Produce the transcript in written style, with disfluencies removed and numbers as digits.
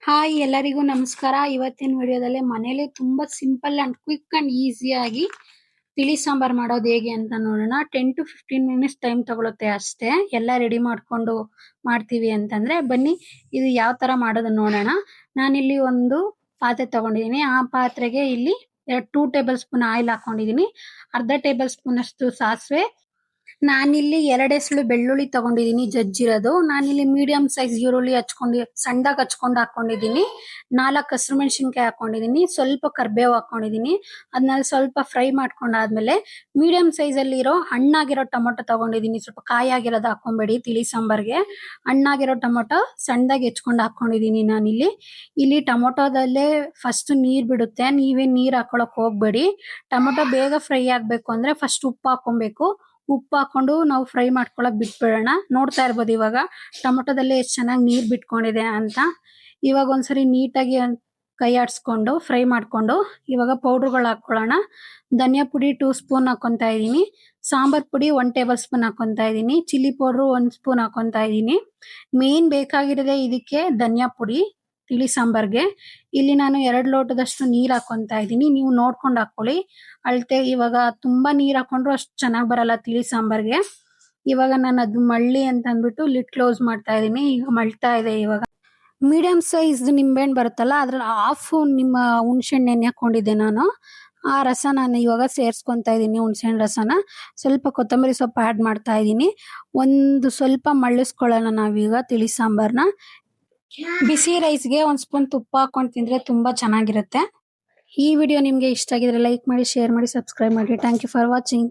Hi ಎಲ್ಲರಿಗೂ ನಮಸ್ಕಾರ. ಇವತ್ತಿನ ವಿಡಿಯೋದಲ್ಲಿ ಮನೇಲಿ ತುಂಬಾ ಸಿಂಪಲ್ ಅಂಡ್ ಕ್ವಿಕ್ ಅಂಡ್ ಈಸಿಯಾಗಿ ತಿಳಿ ಸಾಂಬಾರ್ ಮಾಡೋದು ಹೇಗೆ ಅಂತ ನೋಡೋಣ. 10 to 15 ಮಿನಿಟ್ಸ್ ಟೈಮ್ ತಗೊಳುತ್ತೆ ಅಷ್ಟೇ. ಎಲ್ಲ ರೆಡಿ ಮಾಡ್ಕೊಂಡು ಮಾಡ್ತೀವಿ ಅಂತಂದ್ರೆ ಬನ್ನಿ ಇದು ಯಾವ ತರ ಮಾಡೋದು ನೋಡೋಣ. ನಾನಿಲ್ಲಿ ಒಂದು ಪಾತ್ರೆ ತಗೊಂಡಿದ್ದೀನಿ. ಆ ಪಾತ್ರೆಗೆ ಇಲ್ಲಿ 2 ಟೇಬಲ್ ಸ್ಪೂನ್ ಆಯಿಲ್ ಹಾಕೊಂಡಿದ್ದೀನಿ. ಅರ್ಧ ಟೇಬಲ್ ಸ್ಪೂನ್ ಅಷ್ಟು ಸಾಸಿವೆ. ನಾನಿಲ್ಲಿ 2 ಎಸಳು ಬೆಳ್ಳುಳ್ಳಿ ತಗೊಂಡಿದ್ದೀನಿ ಜಜ್ಜಿರೋದು. ನಾನಿಲ್ಲಿ ಮೀಡಿಯಂ ಸೈಜ್ ಈರುಳ್ಳಿ ಸಣ್ಣದಾಗಿ ಹಚ್ಕೊಂಡು ಹಾಕೊಂಡಿದ್ದೀನಿ. 4 ಹಸಿಮೆಣಸಿನಕಾಯಿ ಹಾಕೊಂಡಿದ್ದೀನಿ. ಸ್ವಲ್ಪ ಕರಿಬೇವು ಹಾಕೊಂಡಿದ್ದೀನಿ. ಅದನ್ನ ಸ್ವಲ್ಪ ಫ್ರೈ ಮಾಡ್ಕೊಂಡಾದ್ಮೇಲೆ ಮೀಡಿಯಂ ಸೈಜ್ ಅಲ್ಲಿ ಇರೋ ಹಣ್ಣಾಗಿರೋ ಟೊಮೊಟೊ ತಗೊಂಡಿದ್ದೀನಿ. ಸ್ವಲ್ಪ ಕಾಯಾಗಿರೋದು ಹಾಕೊಂಬೇಡಿ ತಿಳಿ ಸಾಂಬಾರ್ಗೆ. ಹಣ್ಣಾಗಿರೋ ಟೊಮೊಟೊ ಸಣ್ಣದಾಗಿ ಹೆಚ್ಕೊಂಡು ಹಾಕೊಂಡಿದ್ದೀನಿ ನಾನಿಲ್ಲಿ. ಇಲ್ಲಿ ಟೊಮೊಟೊದಲ್ಲೇ ಫಸ್ಟ್ ನೀರ್ ಬಿಡುತ್ತೆ. ನೀವೇನ್ ನೀರ್ ಹಾಕೊಳಕ್ ಹೋಗ್ಬೇಡಿ. ಟೊಮೊಟೊ ಬೇಗ ಫ್ರೈ ಆಗ್ಬೇಕು ಅಂದ್ರೆ ಫಸ್ಟ್ ಉಪ್ಪು ಹಾಕೊಬೇಕು. ಉಪ್ಪು ಹಾಕೊಂಡು ನಾವು ಫ್ರೈ ಮಾಡ್ಕೊಳಕ್ ಬಿಟ್ಬಿಡೋಣ. ನೋಡ್ತಾ ಇರ್ಬೋದು ಇವಾಗ ಟೊಮೊಟೊದಲ್ಲಿ ಎಷ್ಟು ಚೆನ್ನಾಗಿ ನೀರ್ ಬಿಟ್ಕೊಂಡಿದೆ ಅಂತ. ಇವಾಗ ಒಂದ್ಸರಿ ನೀಟಾಗಿ ಕೈ ಆಡಿಸ್ಕೊಂಡು ಫ್ರೈ ಮಾಡ್ಕೊಂಡು ಇವಾಗ ಪೌಡರ್ಗಳು ಹಾಕೊಳ್ಳೋಣ. ಧನಿಯಾ ಪುಡಿ 2 ಸ್ಪೂನ್ ಹಾಕೊಂತಾ ಇದೀನಿ. ಸಾಂಬಾರ್ ಪುಡಿ 1 ಟೇಬಲ್ ಸ್ಪೂನ್ ಹಾಕೊಂತಾ ಇದೀನಿ. ಚಿಲ್ಲಿ ಪೌಡರ್ 1 ಸ್ಪೂನ್ ಹಾಕೊಂತಾ ಇದೀನಿ. ಮೇನ್ ಬೇಕಾಗಿರೋದೇ ಇದಕ್ಕೆ ಧನಿಯಾ ಪುಡಿ ತಿಳಿ ಸಾಂಬಾರ್ಗೆ. ಇಲ್ಲಿ ನಾನು 2 ಲೋಟದಷ್ಟು ನೀರ್ ಹಾಕೊಂತಾ ಇದೀನಿ. ನೀವು ನೋಡ್ಕೊಂಡು ಹಾಕೊಳ್ಳಿ ಅಳತೆ. ಇವಾಗ ತುಂಬಾ ನೀರ್ ಹಾಕೊಂಡ್ರು ಅಷ್ಟು ಚೆನ್ನಾಗ್ ಬರಲ್ಲ ತಿಳಿ ಸಾಂಬಾರ್ಗೆ. ಇವಾಗ ನಾನು ಅದು ಮಳ್ಳಿ ಅಂತ ಅಂದ್ಬಿಟ್ಟು ಲಿಡ್ ಕ್ಲೋಸ್ ಮಾಡ್ತಾ ಇದೀನಿ. ಈಗ ಮಳ್ತಾ ಇದೆ. ಇವಾಗ ಮೀಡಿಯಂ ಸೈಜ್ ನಿಂಬೆಹಣ್ಣು ಬರುತ್ತಲ್ಲ ಅದ್ರಲ್ಲಿ ಹಾಫ್ ನಿಮ್ಮ ಹುಣಸೆ ಹಣ್ಣು ನೆನೆ ಹಾಕೊಂಡಿದ್ದೆ ನಾನು. ಆ ರಸ ನಾನು ಇವಾಗ ಸೇರ್ಸ್ಕೊಂತಾ ಇದೀನಿ. ಹುಣಸೆ ಹಣ್ಣು ರಸನ ಸ್ವಲ್ಪ ಕೊತ್ತಂಬರಿ ಸೊಪ್ಪು ಆಡ್ ಮಾಡ್ತಾ ಇದೀನಿ. ಒಂದು ಸ್ವಲ್ಪ ಮಳ್ಳಿಸ್ಕೊಳ್ಳೋಣ ನಾವೀಗ ತಿಳಿ ಸಾಂಬಾರ್ನ. ಬಿಸಿ ರೈಸ್ಗೆ 1 ಸ್ಪೂನ್ ತುಪ್ಪ ಹಾಕೊಂಡು ತಿಂದ್ರೆ ತುಂಬಾ ಚೆನ್ನಾಗಿರುತ್ತೆ. ಈ ವಿಡಿಯೋ ನಿಮ್ಗೆ ಇಷ್ಟ ಆಗಿದ್ರೆ ಲೈಕ್ ಮಾಡಿ, ಶೇರ್ ಮಾಡಿ, ಸಬ್ಸ್ಕ್ರೈಬ್ ಮಾಡಿ. Thank you for watching.